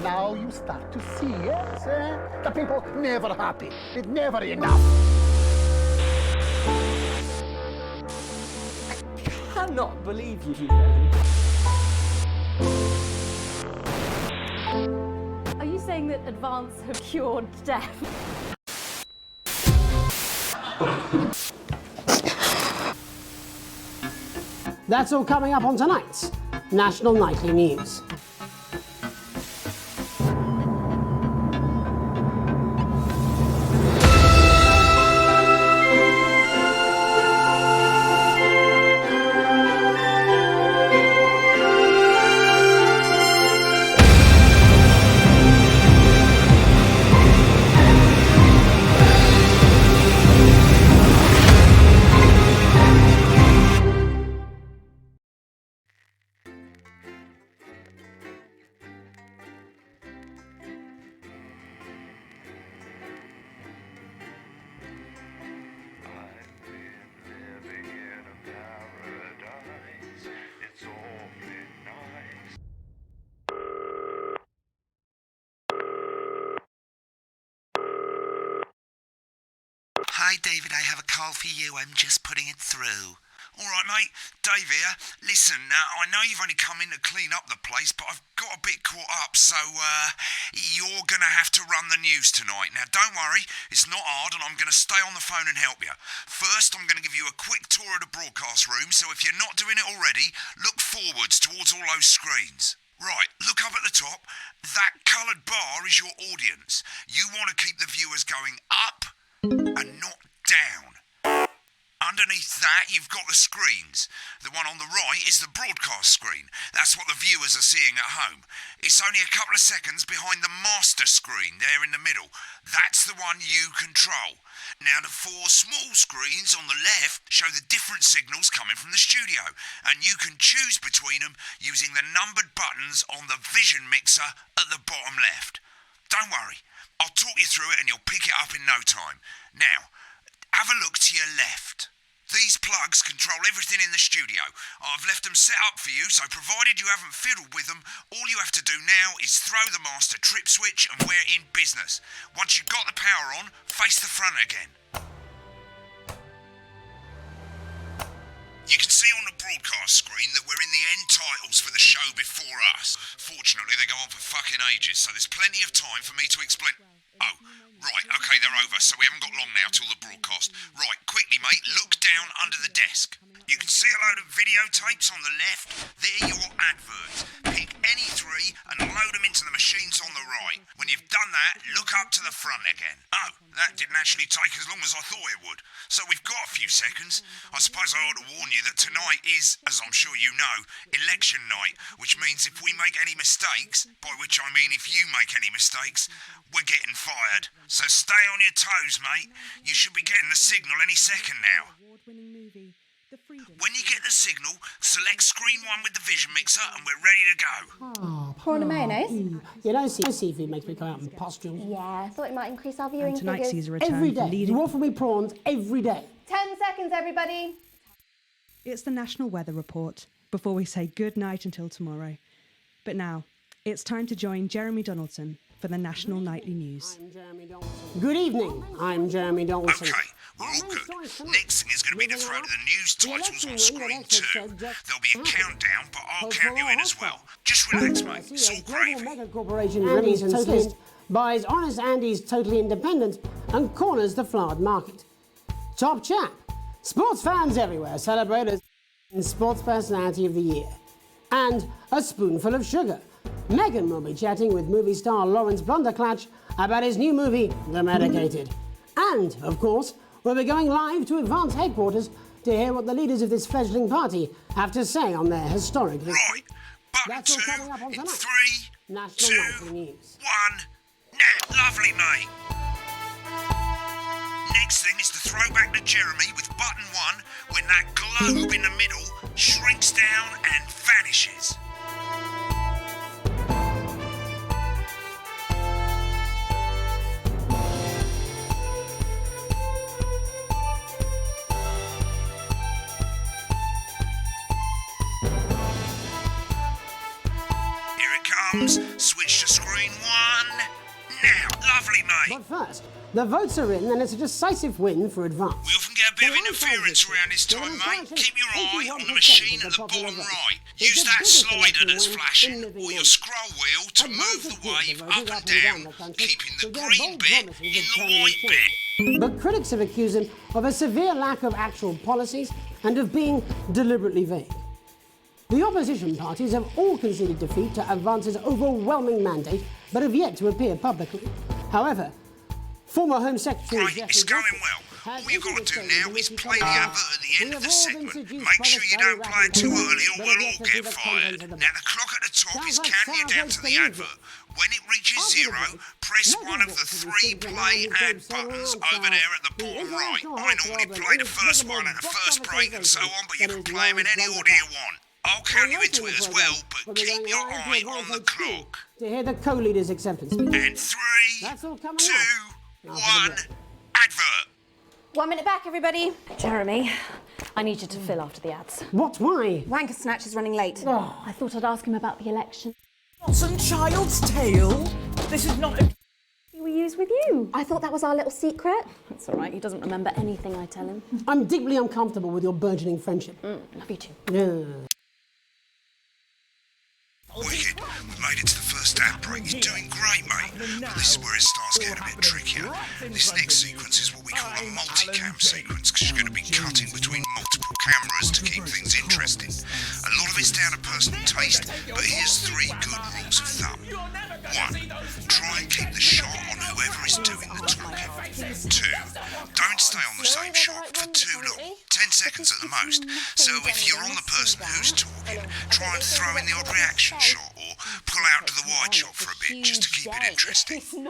Now you start to see, yes? The people never happy. It's never enough. I cannot believe you, Julian. Are you saying that Advance have cured death? That's all coming up on tonight's National Nightly News. Hi, David, I have a call for you. I'm just putting it through. All right, mate. Dave here. Listen, I know you've only come in to clean up the place, but I've got a bit caught up, so, you're going to have to run the news tonight. Now, don't worry, it's not hard, and I'm going to stay on the phone and help you. First, I'm going to give you a quick tour of the broadcast room, so if you're not doing it already, look forwards towards all those screens. Right, look up at the top. That coloured bar is your audience. You want to keep the viewers going up and not down. Underneath that, you've got the screens. The one on the right is the broadcast screen. That's what the viewers are seeing at home. It's only a couple of seconds behind the master screen there in the middle. That's the one you control. Now, the four small screens on the left show the different signals coming from the studio, and you can choose between them using the numbered buttons on the vision mixer at the bottom left. Don't worry, I'll talk you through it and you'll pick it up in no time. Now, have a look to your left. These plugs control everything in the studio. I've left them set up for you, so provided you haven't fiddled with them, all you have to do now is throw the master trip switch and we're in business. Once you've got the power on, face the front again. You can see on the broadcast screen that we're in the end titles for the show before us. Fortunately, they go on for fucking ages, so there's plenty of time for me to explain... Oh, right, okay, they're over, so we haven't got long now till the broadcast. Right, quickly, mate, look down under the desk. You can see a load of videotapes on the left. They're your adverts. Pick any three and load them into the machines on the right. When you've done that, look up to the front again. Oh, that didn't actually take as long as I thought it would. So we've got a few seconds. I suppose I ought to warn you that tonight is, as I'm sure you know, election night, which means if we make any mistakes, by which I mean if you make any mistakes, we're getting fired. So stay on your toes, mate. You should be getting the signal any second now. When you get the signal, select screen 1 with the vision mixer and we're ready to go. Oh, Prawn and mayonnaise? You know, seafood makes me go out in pustules. Yeah, I thought it might increase our viewing And tonight figures. sees a return Every for day. leading... You offer me prawns every day. 10 seconds, everybody. It's the National Weather Report, before we say good night until tomorrow. But now, it's time to join Jeremy Donaldson for the National Nightly News. Good evening, I'm Jeremy Donaldson. Okay, we're all good. Next thing is going to be to throw the news titles on screen 2. There'll be a countdown, but I'll count you in as well. Just relax, mate. It's all gravy. Mega corporation Andy's Totalist buys Honest Andy's Totally Independent and corners the flowered market. Top chap. Sports fans everywhere celebrate as Sports Personality of the Year. And a spoonful of sugar. Meghan will be chatting with movie star Lawrence Blunderclatch about his new movie, The Medicated. And, of course, we'll be going live to Advance headquarters to hear what the leaders of this fledgling party have to say on their historic... Right, button That's all 2 coming up on in tonight. 3, National 2, Nightly News. 1, now. Lovely, mate. Next thing is to throw back to Jeremy with button 1 when that globe in the middle shrinks down and vanishes. Here it comes. Switch to screen Lovely, mate. But first, the votes are in and it's a decisive win for Advance. We often get a bit of interference around this time, mate. Keep your eye on the machine at the bottom right. Use that slider that's flashing, or your scroll wheel to move the wave up and down, keeping the green bit in the white bit. But critics have accused him of a severe lack of actual policies and of being deliberately vague. The opposition parties have all conceded defeat to Advance's overwhelming mandate, but have yet to appear publicly. However, former Home Secretary Right, it's going well. All you've got to do now is play the advert at the end of the segment. Make sure you don't play it too early or we'll all get fired. Now, the clock at the top is counting you down to the advert. When it reaches 0, press one of the 3 play ad buttons over there at the bottom right. I normally play the first one at the first break and so on, but you can play them in any order you want. I'll count you into it as well, but keep your eye on the clock. To hear the co-leader's acceptance speech. And 3, 2, 1, advert. 1 minute back, everybody. Jeremy, I need you to fill after the ads. What? Why? Wanker Snatch is running late. Oh, I thought I'd ask him about the election. Some child's tale? This is not a... We use with you. I thought that was our little secret. That's all right. He doesn't remember anything I tell him. I'm deeply uncomfortable with your burgeoning friendship. Love you too. Yeah. Wicked. We've made it to the first ad break. You're doing great, mate. But this is where it starts getting a bit trickier. This next sequence is what we call a multicam sequence, because you're going to be cutting between multiple cameras to keep things interesting. A lot of it's down to personal taste, but here's 3 good rules of thumb. 1. Try and keep the shot on whoever is doing the talking. 2. Don't stay on the same shot for too long. 10 seconds at the most. So if you're on the person who's talking, try and throw in the odd reaction shot or pull out to the wide shot for a bit just to keep it interesting. 3.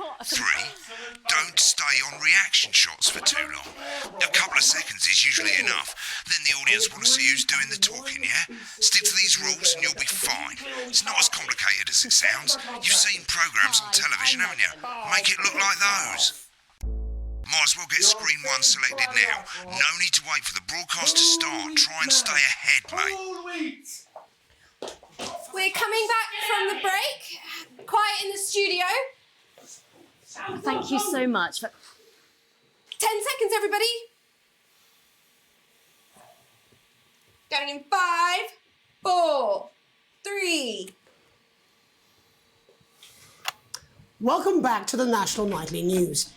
Don't stay on reaction shots for too long. A couple of seconds is usually enough. Then the audience want to see who's doing the talking, yeah? Stick to these rules and you'll be fine. It's not as complicated as it sounds. You've seen programs on television, haven't you? Make it look like those. Might as well get screen 1 selected now. No need to wait for the broadcast to start. Try and stay ahead, mate. We're coming back from the break. Quiet in the studio. Thank you so much. 10 seconds, everybody. Going in 5, 4, 3. Welcome back to the National Nightly News.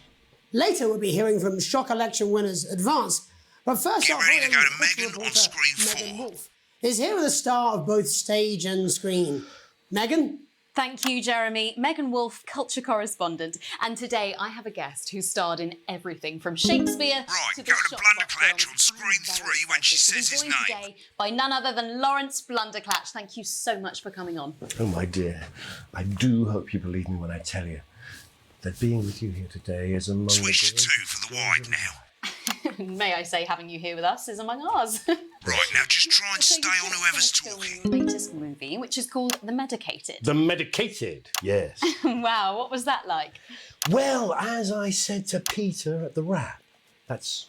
Later we'll be hearing from shock election winners Advance. But first Get off, ready to go to cultural Megan on reporter screen Megan 4. Wolf is here with a star of both stage and screen. Megan? Thank you, Jeremy. Megan Wolf, culture correspondent. And today I have a guest who starred in everything from Shakespeare Right, to the go to Shot Blunderclatch films on screen and 3 when she We're says his joined name. today by none other than Lawrence Blunderclatch. Thank you so much for coming on. Oh, my dear, I do hope you believe me when I tell you that being with you here today is among Switch to the 2 for the wide now. May I say, having you here with us is among ours. Right, now just try and So stay you've on just whoever's finished talking. filming the latest movie, which is called The Medicated. The medicated, yes. Wow, what was that like? Well, as I said to Peter at the Wrap, that's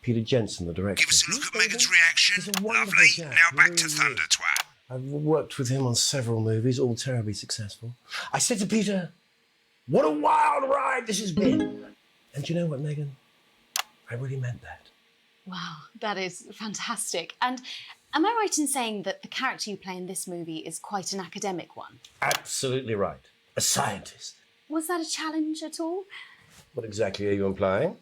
Peter Jensen, the director. Give us a look at Megan's reaction. He's a wonderful Lovely. chap, Now back to really Thunder is. Twat. I've worked with him on several movies, all terribly successful. I said to Peter, what a wild ride this has been. And you know what, Megan? I really meant that. Wow, that is fantastic. And am I right in saying that the character you play in this movie is quite an academic one? Absolutely right. A scientist. Was that a challenge at all? What exactly are you implying?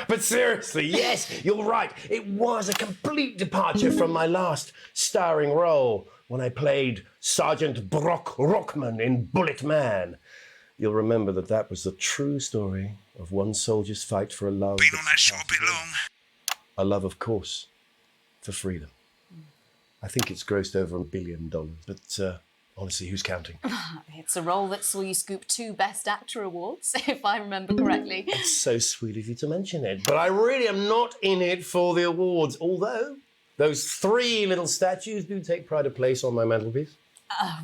But seriously, yes, you're right. It was a complete departure from my last starring role when I played Sergeant Brock Rockman in Bullet Man. You'll remember that was the true story of one soldier's fight for a love. Been on that shot a bit long. A love, of course, for freedom. I think it's grossed over $1 billion, but honestly, who's counting? It's a role that saw you scoop 2 Best Actor awards, if I remember correctly. It's so sweet of you to mention it, but I really am not in it for the awards, although those 3 little statues do take pride of place on my mantelpiece.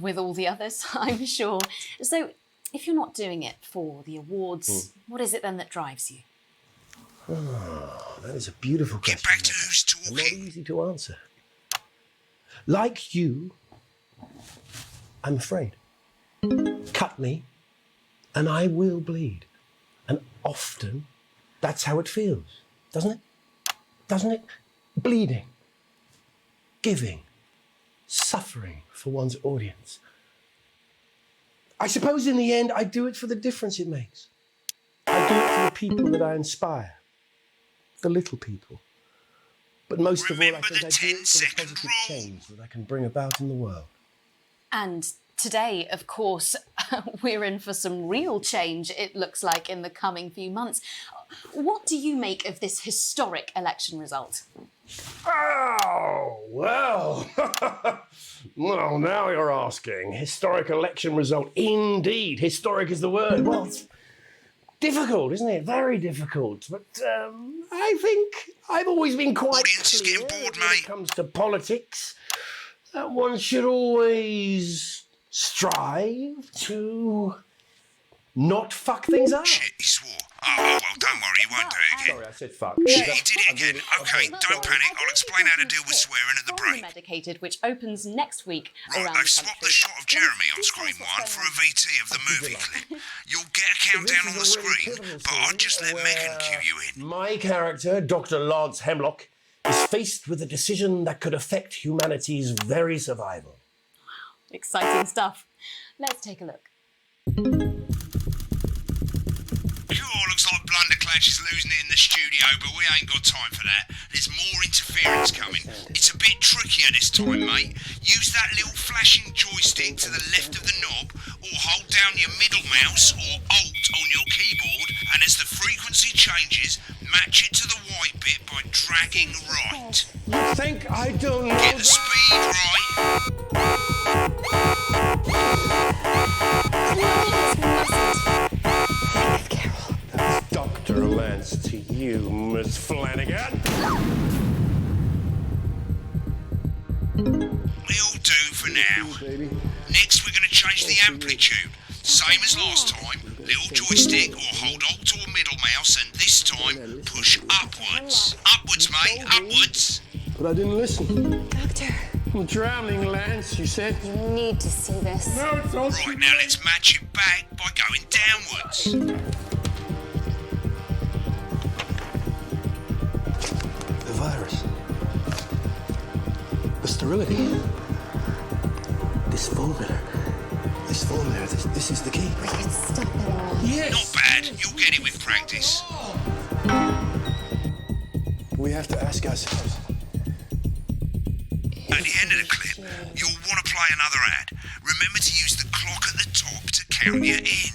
With all the others, I'm sure. So, if you're not doing it for the awards, what is it then that drives you? Oh, that is a beautiful question. Get back to who's and not talking. easy to answer. Like you, I'm afraid. Cut me, and I will bleed. And often, that's how it feels, doesn't it? Doesn't it? Bleeding, giving, suffering for one's audience. I suppose in the end, I do it for the difference it makes. I do it for the people that I inspire, the little people. But most of all, I think I do it for the positive change that I can bring about in the world. And today, of course, we're in for some real change, it looks like, in the coming few months. What do you make of this historic election result? Oh, well. Well, now you're asking. Historic election result. Indeed, historic is the word. Well, it's difficult, isn't it? Very difficult. But I think I've always been quite Audience is getting bored, when mate. it comes to politics, that one should always strive to not fuck things up. Shit, he swore. Oh, well, don't worry, he won't do it again. Sorry, I said fuck. Shit, he did it again. Okay, don't panic. I'll explain how to deal with swearing at the break. Medicated, which opens next week Right, around they've the swapped the country. shot of Jeremy on screen one for a VT of the movie clip. You'll get a countdown on the screen, but I'd just let Megan cue you in. My character, Dr. Lance Hemlock, is faced with a decision that could affect humanity's very survival. Exciting stuff. Let's take a look. Cool, looks like Blunderclash is losing it in the studio, but we ain't got time for that. There's more interference coming. It's a bit trickier this time, mate. Use that little flashing joystick to the left of the knob, or hold down your middle mouse or Alt on your keyboard, and as the frequency changes, match it to the white bit by dragging right. You think I don't know Get the speed right. Dr. Lance to you, Miss Flanagan. It'll do for now. Next, we're going to change the amplitude. Same as last time. Little joystick or hold Alt or middle mouse, and this time push upwards. Upwards, mate. Upwards. But I didn't listen. Doctor, I'm drowning, Lance, you said. you need to see this. Right, now let's match it back by going downwards. The virus. The sterility. This formula. This is the key. We can stop it all. Not bad. You'll get it with practice. We have to ask ourselves. At the end of the clip, you'll want to play another ad. Remember to use the clock at the top to count you in.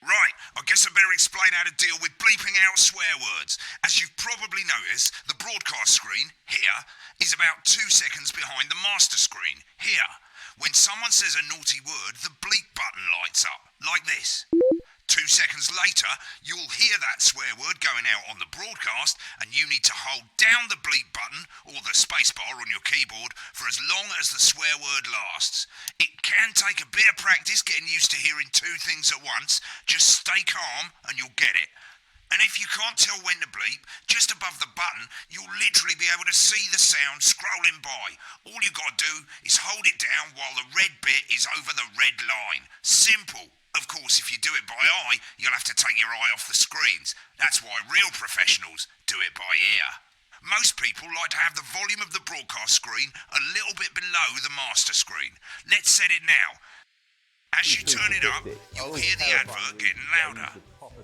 Right, I guess I better explain how to deal with bleeping out swear words. As you've probably noticed, the broadcast screen, here, is about 2 seconds behind the master screen, here. When someone says a naughty word, the bleep button lights up, like this. 2 seconds later, you'll hear that swear word going out on the broadcast, and you need to hold down the bleep button, or the spacebar on your keyboard, for as long as the swear word lasts. It can take a bit of practice getting used to hearing two things at once. Just stay calm, and you'll get it. And if you can't tell when to bleep, just above the button, you'll literally be able to see the sound scrolling by. All you got to do is hold it down while the red bit is over the red line. Simple. Of course, if you do it by eye, you'll have to take your eye off the screens. That's why real professionals do it by ear. Most people like to have the volume of the broadcast screen a little bit below the master screen. Let's set it now. As you turn it up, you'll hear the advert getting louder.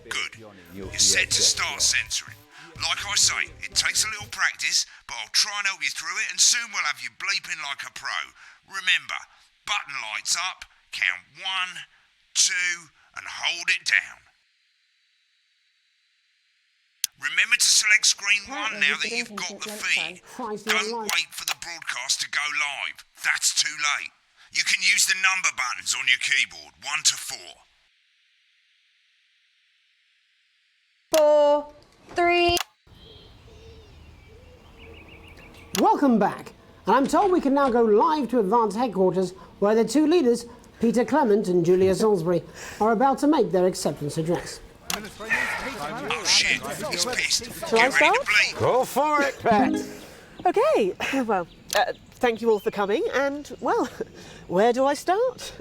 Good. You're set to start censoring. Like I say, it takes a little practice, but I'll try and help you through it, and soon we'll have you bleeping like a pro. Remember, button lights up, count 1, 2, and hold it down. Remember to select screen 1 now that you've got the feed. Don't wait for the broadcast to go live. That's too late. You can use the number buttons on your keyboard, 1 to 4. 4, 3. Welcome back. And I'm told we can now go live to Advance Headquarters, where the two leaders, Peter Clement and Julia Salisbury, are about to make their acceptance address. Oh shit, he's pissed. Shall I Get ready to start? bleed. Go for it, Pat. Okay, well, thank you all for coming, and, well, where do I start?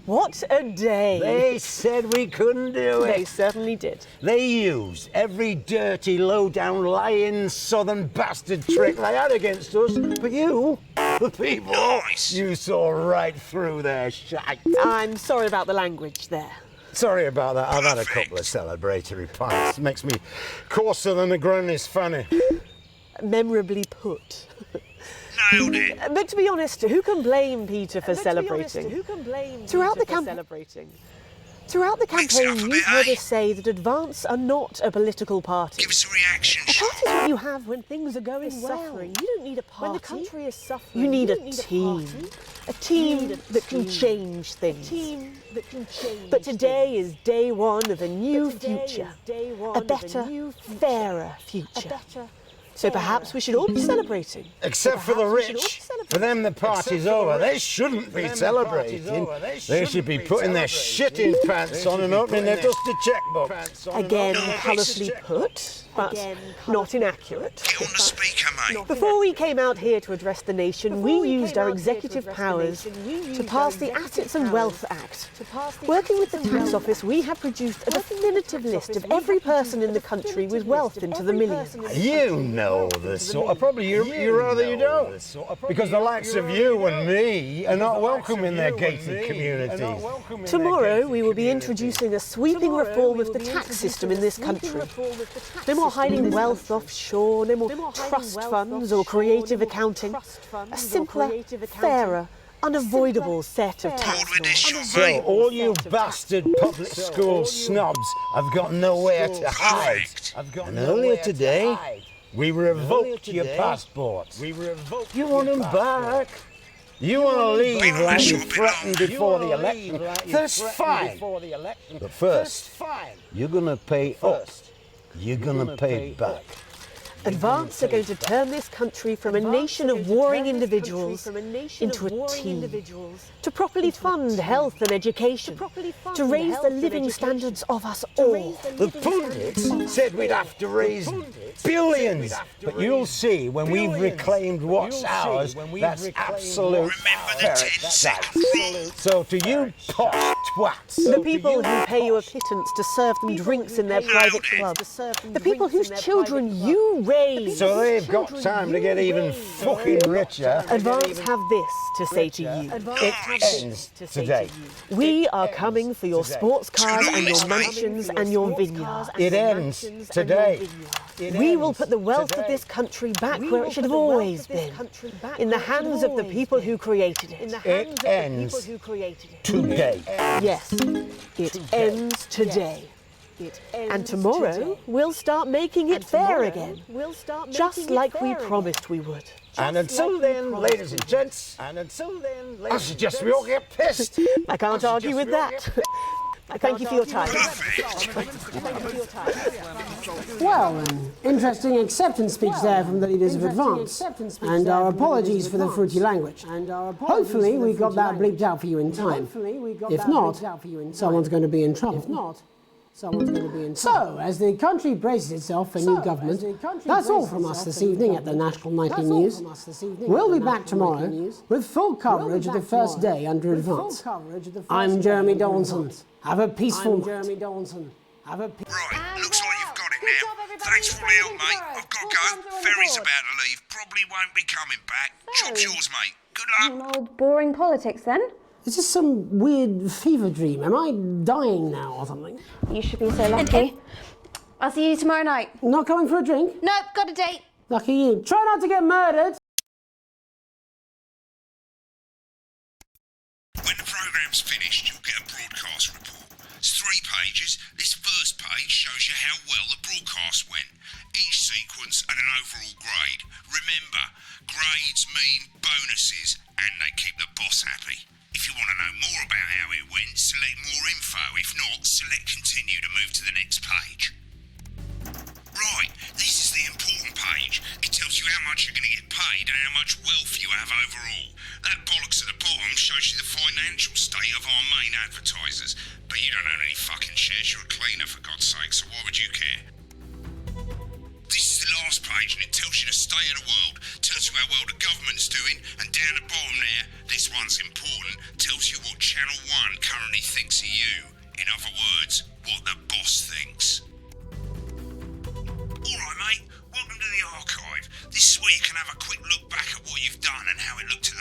What a day! They said we couldn't do They it. certainly did. They used every dirty, low-down, lying, southern bastard trick they had against us. But you, the people, Nice. you saw right through their shite. I'm sorry about the language there. Sorry about that. I've had a couple of celebratory pints. Makes me coarser than a granny's fanny. Memorably put. Nailed it. But to be honest, who can blame Peter for celebrating? Throughout the campaign, Mix it up a you've bit, heard eh? us say that Advance are not a political party. Give us a reaction A shot. party is what you have when things are going well. You don't need a party. When the country is suffering, you need a team. A team that can change things. But today is day one of a new future. A better, fairer future. So perhaps we should all be celebrating. Except for the rich. For them, the party's over. They shouldn't be celebrating. They should be putting their shitting pants on and opening their dusty checkbook. Again, colourfully put, but not inaccurate. Get on the speaker, mate. Before we came out here to address the nation, we used our executive powers to pass the Assets and Wealth Act. Working with the tax office, we have produced a definitive list of every person in the country with wealth into the millions. You know the sort of... Probably you rather you don't. Because the likes of you and me are not welcome in their gated communities. Tomorrow, we will be introducing a sweeping reform of the tax system in this country. No more hiding wealth offshore, no more trust funds or creative accounting. A simpler, fairer, unavoidable set of tax Bored with this shot, So mate. all you bastard public school snobs have got nowhere to hide. And earlier today, we revoked your passports. You want them back? You want to leave like you threatened before the election? That's fine. But first, you're going to pay up. You're going to pay back. Advance are going to turn this country from a nation of warring individuals into a team. To properly fund health and education. To raise the living standards of us all. The pundits said we'd have to raise billions. But you'll see when we've reclaimed what's ours, that's absolute Remember the 10 second rule. So to you posh twats, The people who pay you a pittance to serve them drinks in their private clubs. The people whose children you raise. so they've got time to get even fucking richer. Advance have this to say to you. It ends today. We are coming for your sports cars and your mansions and your vineyards. It ends today. We will put the wealth of this country back where it should have always been. In the hands of the people who created it. It ends today. Yes, it ends today. And tomorrow, we'll start making it fair again. Just like we promised we would. And until then, ladies and gents, I suggest we all get pissed. I can't argue with that. Thank you for your time. Well, an interesting acceptance speech there from the leaders of Advance. And our apologies for the fruity language. Hopefully we got that bleeped out for you in time. If not, someone's going to be in trouble. So, as the country braces itself for new government, that's all from us this evening at the National Nightly News. We'll be back tomorrow with full coverage of the first day under Advance. I'm Jeremy Donaldson. Have a peaceful night. Right, looks like you've got it now. Thanks for all the help, mate. I've got to go. Ferry's about to leave. Probably won't be coming back. Job's yours, mate. Good luck. Old boring politics then. Is this some weird fever dream? Am I dying now or something? You should be so lucky. I'll see you tomorrow night. Not coming for a drink? Nope, got a date. Lucky you. Try not to get murdered. When the programme's finished, you'll get a broadcast report. It's 3 pages. This first page shows you how well the broadcast went. Each sequence and an overall grade. Remember, grades mean bonuses, and they keep the boss happy. If you want to know more about how it went, select more info. If not, select continue to move to the next page. Right, this is the important page. It tells you how much you're going to get paid and how much wealth you have overall. That bollocks at the bottom shows you the financial state of our main advertisers. But you don't own any fucking shares, you're a cleaner for God's sake, so why would you care? This is the last page and it tells you the state of the world, tells you how well the government's doing, and down the bottom there, this one's important, tells you what Channel 1 currently thinks of you. In other words, what the boss thinks. Alright mate, welcome to the archive. This is where you can have a quick look back at what you've done and how it looked to the